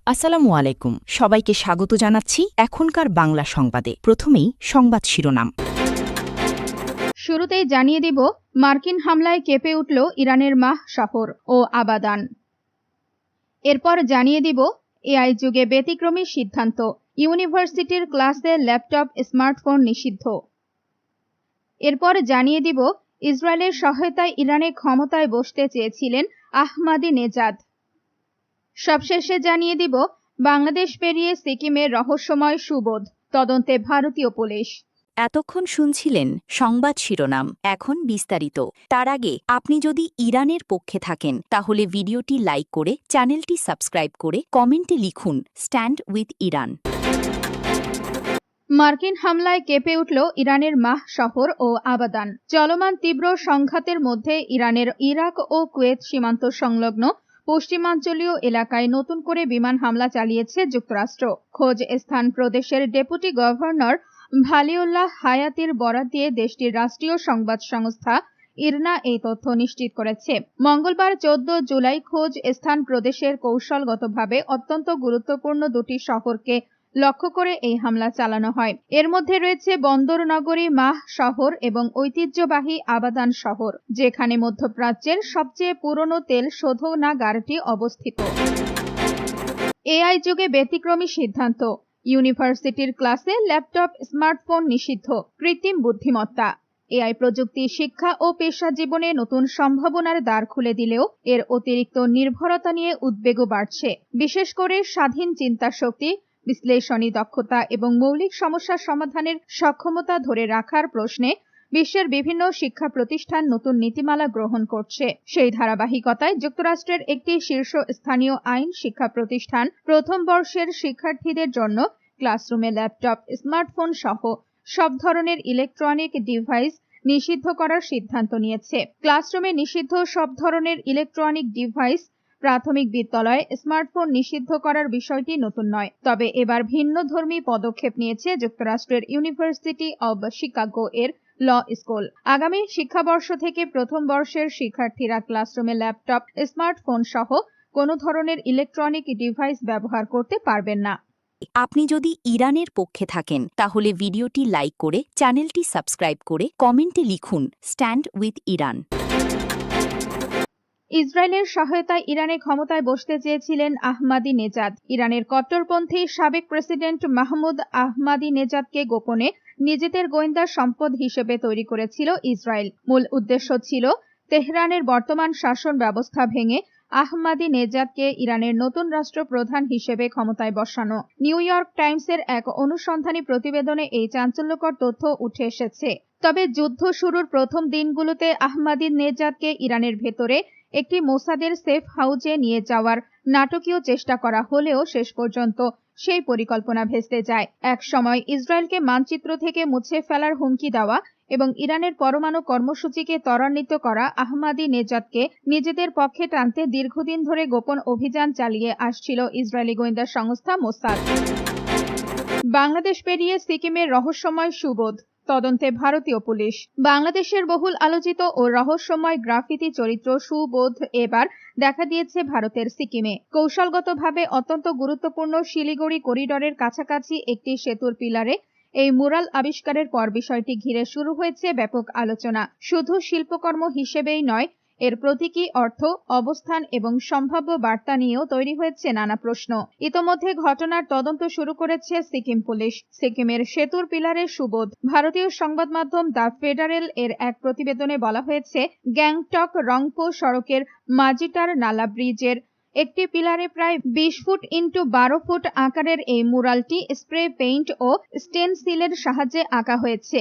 আসসালামু আলাইকুম, সবাইকে স্বাগত জানাচ্ছি এখনকার বাংলা সংবাদে। প্রথমেই সংবাদ শিরোনাম। শুরুতেই জানিয়ে দিব, মার্কিন হামলায় কেঁপে উঠল ইরানের মাহ শহর ও আবাদান। এরপর জানিয়ে দিব, এআই যুগে ব্যতিক্রমী সিদ্ধান্ত, ইউনিভার্সিটির ক্লাসে ল্যাপটপ স্মার্টফোন নিষিদ্ধ। এরপর জানিয়ে দিব, ইসরায়েলের সহায়তায় ইরানে ক্ষমতায় বসতে চেয়েছিলেন আহমাদি নেজাদ। সবশেষে জানিয়ে দিব, বাংলাদেশ পেরিয়ে সিকিমের রহস্যময় সুবোধ, তদন্তে ভারতীয় পুলিশ। এতক্ষণ শুনছিলেন সংবাদ শিরোনাম, এখন বিস্তারিত। তার আগে আপনি যদি ইরানের পক্ষে থাকেন তাহলে ভিডিওটি লাইক করে চ্যানেলটি সাবস্ক্রাইব করে কমেন্টে লিখুন স্ট্যান্ড উইথ ইরান। মার্কিন হামলায় কেঁপে উঠল ইরানের মাহ শহর ও আবাদান। চলমান তীব্র সংঘাতের মধ্যে ইরানের ইরাক ও কুয়েত সীমান্ত সংলগ্ন পশ্চিমাঞ্চলীয় এলাকায় নতুন করে বিমান হামলা চালিয়েছে যুক্তরাষ্ট্র। খোজ স্থান প্রদেশের ডেপুটি গভর্নর ভালিউল্লাহ হায়াতির বরাত দিয়ে দেশটির রাষ্ট্রীয় সংবাদ সংস্থা ইরনা এই তথ্য নিশ্চিত করেছে। মঙ্গলবার 14 জুলাই খোজ স্থান প্রদেশের কৌশলগতভাবে অত্যন্ত গুরুত্বপূর্ণ দুটি শহরকে লক্ষ্য করে এই হামলা চালানো হয়। এর মধ্যে রয়েছে বন্দর নগরী মাহ শহর এবং ঐতিহ্যবাহী আবাদান শহর, যেখানে মধ্যপ্রাচ্যের সবচেয়ে পুরনো তেল শোধনাগারটি অবস্থিত। এআই যুগে ব্যতিক্রমী সিদ্ধান্ত, ইউনিভার্সিটির ক্লাসে ল্যাপটপ স্মার্টফোন নিষিদ্ধ। কৃত্রিম বুদ্ধিমত্তা এআই প্রযুক্তি শিক্ষা ও পেশা জীবনে নতুন সম্ভাবনার দ্বার খুলে দিলেও এর অতিরিক্ত নির্ভরতা নিয়ে উদ্বেগও বাড়ছে। বিশেষ করে স্বাধীন চিন্তা শক্তি, বিশ্লেষণী দক্ষতা এবং মৌলিক সমস্যা সমাধানের সক্ষমতা ধরে রাখার প্রশ্নে বিশ্বের বিভিন্ন শিক্ষা প্রতিষ্ঠান নতুন নীতিমালা গ্রহণ করছে। সেই ধারাবাহিকতায় যুক্তরাষ্ট্রের একটি শীর্ষস্থানীয় আইন শিক্ষা প্রতিষ্ঠান প্রথম বর্ষের শিক্ষার্থীদের জন্য ক্লাসরুমে ল্যাপটপ, স্মার্টফোন সহ সব ধরনের ইলেকট্রনিক ডিভাইস নিষিদ্ধ করার সিদ্ধান্ত নিয়েছে। ক্লাসরুমে নিষিদ্ধ সব ধরনের ইলেকট্রনিক ডিভাইস, প্রাথমিক বিদ্যালয়ে স্মার্টফোন নিষিদ্ধ করার বিষয়টি নতুন নয়, তবে এবার ভিন্নধর্মী পদক্ষেপ নিয়েছে যুক্তরাষ্ট্রের ইউনিভার্সিটি অব শিকাগো এর ল স্কুল। আগামী শিক্ষাবর্ষ থেকে প্রথম বর্ষের শিক্ষার্থীরা ক্লাসরুমে ল্যাপটপ, স্মার্টফোন সহ কোনো ধরনের ইলেকট্রনিক ডিভাইস ব্যবহার করতে পারবেন না। আপনি যদি ইরানের পক্ষে থাকেন তাহলে ভিডিওটি লাইক করে চ্যানেলটি সাবস্ক্রাইব করে কমেন্টে লিখুন স্ট্যান্ড উইথ ইরান। ইসরায়েলের সহায়তায় ইরানে ক্ষমতায় বসতে চেয়েছিলেন আহমাদি নেজাদ। ইরানের কট্টরপন্থী সাবেক প্রেসিডেন্ট মাহমুদ আহমাদি নেজাদকে গোপনে নিজেদের গোয়েন্দা সম্পদ হিসেবে তৈরি করেছিল ইসরায়েল। মূল উদ্দেশ্য ছিল তেহরানের বর্তমান শাসন ব্যবস্থা ভেঙে আহমাদি নেজাদকে ইরানের নতুন রাষ্ট্রপ্রধান হিসেবে ক্ষমতায় বসানো। নিউ ইয়র্ক টাইমসের এক অনুসন্ধানী প্রতিবেদনে এই চাঞ্চল্যকর তথ্য উঠে এসেছে। তবে যুদ্ধ শুরুর প্রথম দিনগুলোতে আহমাদি নেজাদকে ইরানের ভেতরে একটি মোসাদের সেফ হাউজে নিয়ে যাওয়ার নাটকীয় চেষ্টা করা হলেও শেষ পর্যন্ত সেই পরিকল্পনা ভেস্তে যায়। এক সময় ইসরায়েলকে মানচিত্র থেকে মুছে ফেলার হুমকি দেওয়া এবং ইরানের পরমাণু কর্মসূচিকে ত্বরান্বিত করা আহমাদি নেজাদকে নিজেদের পক্ষে টানতে দীর্ঘদিন ধরে গোপন অভিযান চালিয়ে আসছিল ইসরায়েলি গোয়েন্দা সংস্থা মোসাদ। বাংলাদেশ পেরিয়ে সিকিমের রহস্যময় সুবোধ, তদন্তে ভারতীয় পুলিশ। বাংলাদেশের বহুল আলোচিত ও রহস্যময় গ্রাফিতি চরিত্র সুবোধ এবার দেখা দিয়েছে ভারতের সিকিমে। কৌশলগতভাবে অত্যন্ত গুরুত্বপূর্ণ শিলিগুড়ি করিডোরের কাছাকাছি একটি সেতুর পিলারে এই মুরাল আবিষ্কারের পর বিষয়টি ঘিরে শুরু হয়েছে ব্যাপক আলোচনা। শুধু শিল্পকর্ম হিসেবেই নয়, এর প্রতীকী অর্থ, অবস্থান এবং সম্ভাব্য বার্তা নিয়েও তৈরি হয়েছে নানা প্রশ্ন। ইতোমধ্যে ঘটনার তদন্ত শুরু করেছে সিকিম পুলিশ। সিকিমের সেতুর পিলারে সুবোধ। ভারতীয় সংবাদ মাধ্যম দ্য ফেডারেল এর এক প্রতিবেদনে বলা হয়েছে, গ্যাংটক রংপো সড়কের মাজিটার নালা ব্রিজের একটি পিলারে প্রায় 20 ফুট ইন্টু 12 ফুট আকারের এই মুরালটি স্প্রে পেইন্ট ও স্টেনসিলের সাহায্যে আঁকা হয়েছে।